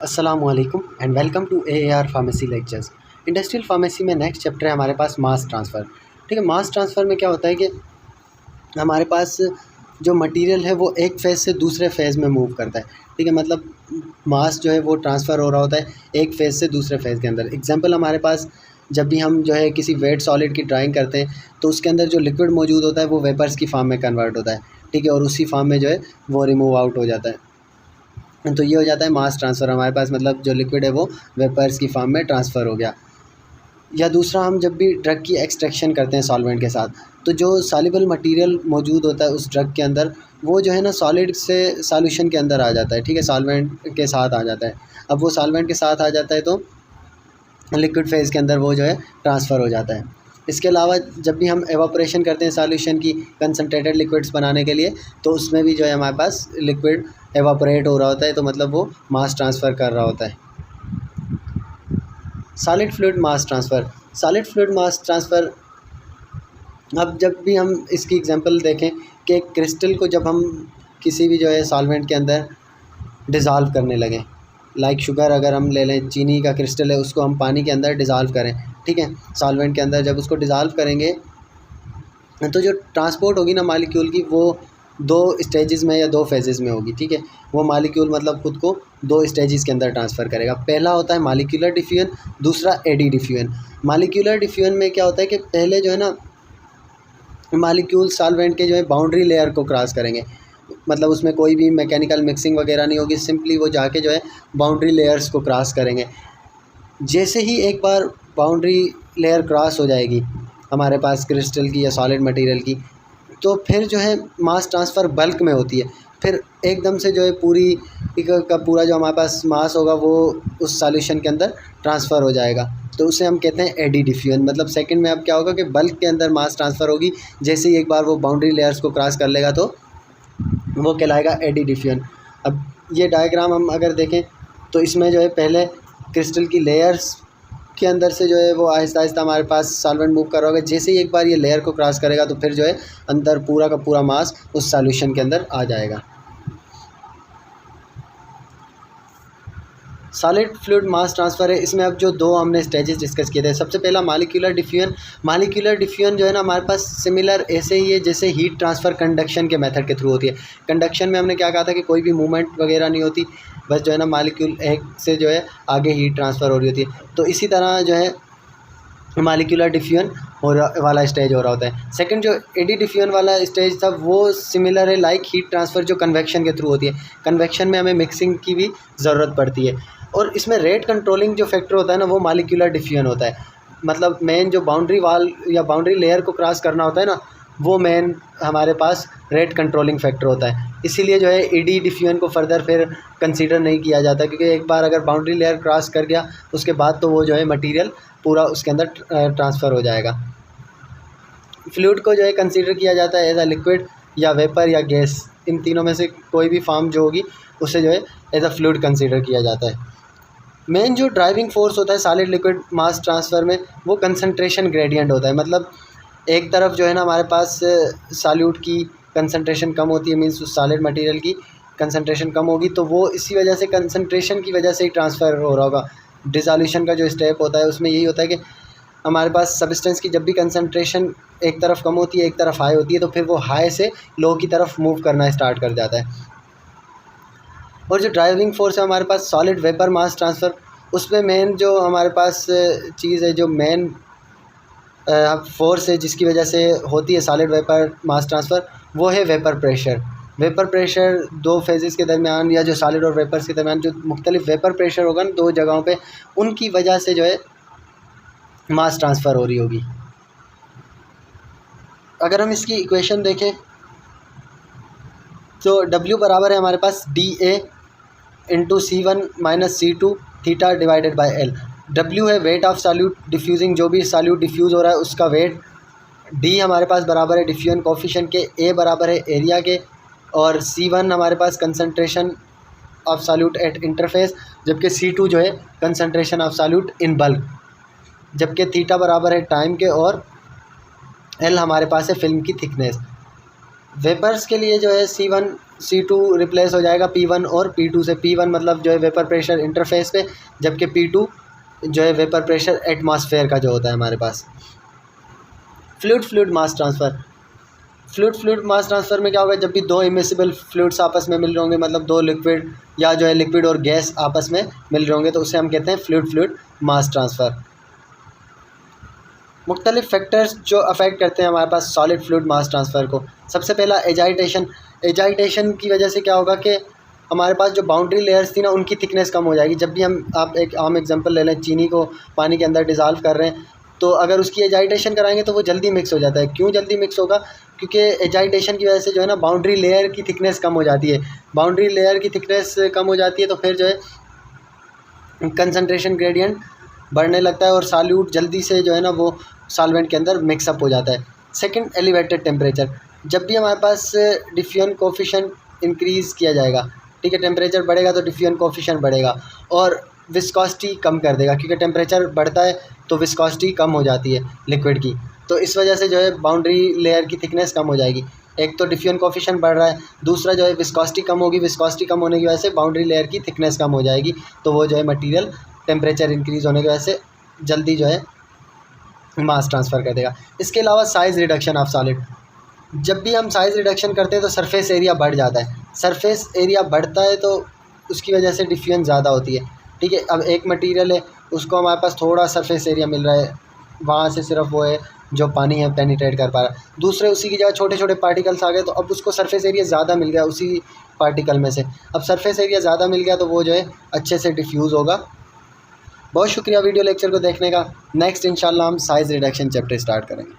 अस्सलामुअलैकुम and welcome to AAR pharmacy lectures. Industrial pharmacy में next chapter है हमारे पास मास ट्रांसफ़र। ठीक है, मास ट्रांसफ़र में क्या होता है कि हमारे पास जो मटेरियल है वो एक फ़ेज़ से दूसरे फ़ेज़ में मूव करता है। ठीक है, मतलब मास जो है वो ट्रांसफ़र हो रहा होता है एक फ़ेज़ से दूसरे फ़ेज़ के अंदर। एग्जांपल हमारे पास जब भी हम जो है किसी वेट सॉलिड की ड्राइंग करते हैं तो उसके अंदर जो लिक्विड मौजूद होता है वो वेपर्स की फॉर्म में कन्वर्ट होता है। ठीक है, और उसी फॉर्म में जो है वो रिमूव आउट हो जाता है। तो ये हो जाता है मास ट्रांसफ़र। हमारे पास मतलब जो लिक्विड है वो वेपर्स की फॉर्म में ट्रांसफ़र हो गया। या दूसरा, हम जब भी ड्रग की एक्सट्रैक्शन करते हैं सॉल्वेंट के साथ, तो जो सॉल्युबल मटेरियल मौजूद होता है उस ड्रग के अंदर वो जो है ना सॉलिड से सॉल्यूशन के अंदर आ जाता है। ठीक है, सॉल्वेंट के साथ आ जाता है। अब वो सॉल्वेंट के साथ आ जाता है तो लिक्विड फेज़ के अंदर वो जो है ट्रांसफ़र हो जाता है। इसके अलावा जब भी हम एवापोरेशन करते हैं सॉल्यूशन की कंसनट्रेटेड लिक्विड्स बनाने के लिए, तो उसमें भी जो है हमारे पास लिक्विड एवापोरेट हो रहा होता है, तो मतलब वो मास ट्रांसफ़र कर रहा होता है। Solid fluid mass transfer. Solid fluid mass transfer, अब जब भी हम इसकी एग्जांपल देखें कि क्रिस्टल को जब हम किसी भी जो है सॉल्वेंट के अंदर डिज़ोल्व करने लगें, लाइक शुगर अगर हम ले लें, चीनी का क्रिस्टल है उसको हम पानी के अंदर डिज़ोल्व करें। ठीक है, सॉल्वेंट के अंदर जब उसको डिज़ोल्व करेंगे तो जो ट्रांसपोर्ट होगी ना मॉलिक्यूल की, वो दो स्टेजेस में या दो फेजेस में होगी। ठीक है, वो मॉलिक्यूल मतलब खुद को दो स्टेजेस के अंदर ट्रांसफ़र करेगा। पहला होता है मॉलिक्यूलर डिफ्यूजन, दूसरा एडी डिफ्यूजन। मॉलिक्यूलर डिफ्यूजन में क्या होता है कि पहले जो है ना मॉलिक्यूल सॉल्वेंट के जो है बाउंड्री लेयर को क्रॉस करेंगे, मतलब उसमें कोई भी मैकेनिकल मिक्सिंग वगैरह नहीं होगी, सिंपली वो जाके जो है बाउंड्री लेयर्स को क्रॉस करेंगे। जैसे ही एक बार बाउंड्री लेयर क्रॉस हो जाएगी हमारे पास क्रिस्टल की या सॉलिड मटेरियल की, तो फिर जो है मास ट्रांसफ़र बल्क में होती है। फिर एकदम से जो है पूरी का पूरा जो हमारे पास मास होगा वो उस सॉल्यूशन के अंदर ट्रांसफ़र हो जाएगा, तो उसे हम कहते हैं एडी डिफ्यूजन। मतलब सेकंड में अब क्या होगा कि बल्क के अंदर मास ट्रांसफ़र होगी, जैसे ही एक बार वो बाउंड्री लेयर्स को क्रॉस कर लेगा तो वो कहलाएगा एडी डिफ्यूजन। अब ये डायग्राम हम अगर देखें तो इसमें जो है पहले क्रिस्टल की लेयर्स के अंदर से जो है वो आहिस्ता आहिस्ता हमारे पास सॉल्वेंट मूव कर रहा होगा। जैसे ही एक बार ये लेयर को क्रॉस करेगा तो फिर जो है अंदर पूरा का पूरा मास उस सॉल्यूशन के अंदर आ जाएगा। सॉलिड फ्लूइड मास ट्रांसफ़र है, इसमें अब जो दो हमने स्टेजेस डिस्कस किए थे, सबसे पहला मॉलिक्यूलर डिफ्यूजन। मॉलिक्यूलर डिफ्यूजन जो है ना हमारे पास सिमिलर ऐसे ही है जैसे हीट ट्रांसफ़र कंडक्शन के मेथड के थ्रू होती है। कंडक्शन में हमने क्या कहा था कि कोई भी मूवमेंट वगैरह नहीं होती, बस जो है ना मॉलिक्यूल एक से जो है आगे हीट ट्रांसफ़र हो रही होती है। तो इसी तरह जो है मॉलिक्यूलर डिफ्यूजन वाला स्टेज हो रहा होता है। सेकंड जो एडी डिफ्यूजन वाला स्टेज था वो सिमिलर है, लाइक हीट ट्रांसफ़र जो कन्वेक्शन के थ्रू होती है। कन्वेक्शन में हमें मिक्सिंग की भी ज़रूरत पड़ती है, और इसमें रेट कंट्रोलिंग जो फैक्टर होता है ना वो मॉलिक्यूलर डिफ्यूजन होता है। मतलब मेन जो बाउंड्री वाल या बाउंड्री लेयर को क्रॉस करना होता है ना, वो मेन हमारे पास रेट कंट्रोलिंग फैक्टर होता है। इसीलिए जो है एडी डिफ्यूजन को फर्दर फिर कंसीडर नहीं किया जाता, क्योंकि एक बार अगर बाउंड्री लेयर क्रॉस कर गया उसके बाद तो वो जो है मटेरियल पूरा उसके अंदर ट्रांसफ़र हो जाएगा। फ्लूइड को जो है कंसीडर किया जाता है एज अ लिक्विड या वेपर या गैस, इन तीनों में से कोई भी फॉर्म जो होगी उसे जो है एज अ फ्लूइड कंसीडर किया जाता है। मेन जो ड्राइविंग फोर्स होता है सॉलिड लिक्विड मास ट्रांसफ़र में वो कंसंट्रेशन ग्रेडियंट होता है। मतलब एक तरफ जो है ना हमारे पास सॉल्यूट की कंसंट्रेशन कम होती है, मीन्स उस सॉलिड मटेरियल की कंसंट्रेशन कम होगी, तो वो इसी वजह से कंसंट्रेशन की वजह से ही ट्रांसफ़र हो रहा होगा। डिसॉल्यूशन का जो स्टेप होता है उसमें यही होता है कि हमारे पास सब्सटेंस की जब भी कंसंट्रेशन एक तरफ कम होती है एक तरफ हाई होती है, तो फिर वो हाई से लो की तरफ मूव करना स्टार्ट कर जाता है। और जो ड्राइविंग फोर्स है हमारे पास सॉलिड वेपर मास ट्रांसफ़र, उसमें मेन जो हमारे पास चीज़ है, जो मेन फोर्स है जिसकी वजह से होती है सॉलिड वेपर मास ट्रांसफ़र, वो है वेपर प्रेशर। वेपर प्रेशर दो फेजेस के दरमियान या जो सॉलिड और वेपर्स के दरमियान जो मुख्तलिफ वेपर प्रेशर होगा ना दो जगहों पे, उनकी वजह से जो है मास ट्रांसफ़र हो रही होगी। अगर हम इसकी इक्वेशन देखें तो W बराबर है हमारे पास DA into C1 minus C2 theta divided by L। W है वेट ऑफ सॉल्यूट डिफ्यूजिंग, जो भी सॉल्यूट डिफ्यूज़ हो रहा है उसका वेट। D हमारे पास बराबर है डिफ्यूजन कोफिशिएंट के, A बराबर है एरिया के, और C1 हमारे पास concentration of solute at interface, जबकि C2 जो है concentration of solute in bulk, जबकि थीटा बराबर है टाइम के, और L हमारे पास है फिल्म की थिकनेस। वेपर्स के लिए जो है C1 C2 रिप्लेस हो जाएगा P1 और P2 से। P1 मतलब जो है वेपर प्रेशर इंटरफेस पे, जबकि P2 जो है वेपर प्रेशर एटमॉस्फेयर का जो होता है हमारे पास। Fluid mass transfer. Fluid mass transfer में क्या होगा, जब भी दो इमिसिबल फ्लूइड्स आपस में मिल रहे होंगे, मतलब दो लिक्विड या जो है लिक्विड और गैस आपस में मिल रहे होंगे, तो उसे हम कहते हैं फ्लूइड मास ट्रांसफ़र। मुख्तलिफ फैक्टर्स जो अफेक्ट करते हैं हमारे पास सॉलिड फ्लूइड मास ट्रांसफ़र को। सबसे पहला एजाइटेशन की वजह से क्या होगा कि हमारे पास जो बाउंड्री लेयर्स थी ना, उनकी थिकनेस कम हो जाएगी। जब भी आप एक आम एग्जांपल ले लें, चीनी को पानी के अंदर डिज़ोल्व कर रहे हैं, तो अगर उसकी एजाइटेशन कराएंगे तो वो जल्दी मिक्स हो जाता है। क्यों जल्दी मिक्स होगा? क्योंकि एजाइटेशन की वजह से जो है ना बाउंड्री लेयर की थिकनेस कम हो जाती है। बाउंड्री लेयर की थिकनेस कम हो जाती है तो फिर जो है कंसंट्रेशन ग्रेडियंट बढ़ने लगता है और सॉल्यूट जल्दी से जो है ना वो सॉल्वेंट के अंदर मिक्सअप हो जाता है। Second, elevated temperature. जब भी हमारे पास डिफ्यूजन कोफिशिएंट इंक्रीज़ किया जाएगा, ठीक है, टेम्परेचर बढ़ेगा तो डिफ्यूजन कोफिशिएंट बढ़ेगा और विस्कोसिटी कम कर देगा, क्योंकि टेम्परेचर बढ़ता है तो विस्कोसिटी कम हो जाती है लिक्विड की। तो इस वजह से जो है बाउंड्री लेयर की थिकनेस कम हो जाएगी। एक तो डिफ्यूजन कोफिशिएंट बढ़ रहा है, दूसरा जो है विस्कोसिटी कम होगी। विस्कोसिटी कम होने की वजह से बाउंड्री लेयर की थिकनेस कम हो जाएगी, तो वो जो है मटीरियल टेम्परेचर इंक्रीज़ होने की वजह से जल्दी जो है मास ट्रांसफ़र कर देगा। इसके अलावा साइज़ रिडक्शन ऑफ सॉलिड। जब भी हम साइज़ रिडक्शन करते हैं तो सरफेस एरिया बढ़ जाता है। सरफेस एरिया बढ़ता है तो उसकी वजह से डिफ्यूजन ज़्यादा होती है, ठीक है। अब एक मटेरियल है, उसको हमारे पास थोड़ा सरफेस एरिया मिल रहा है, वहाँ से सिर्फ वो है जो पानी है पेनिट्रेट कर पा रहा है। दूसरे उसी की जगह छोटे छोटे पार्टिकल्स आ गए, तो अब उसको सरफेस एरिया ज़्यादा मिल गया उसी पार्टिकल में से। अब सरफेस एरिया ज़्यादा मिल गया तो वो जो है अच्छे से डिफ्यूज़ होगा। बहुत शुक्रिया वीडियो लेक्चर को देखने का। नेक्स्ट इंशाल्लाह हम साइज़ रिडक्शन चैप्टर स्टार्ट करेंगे।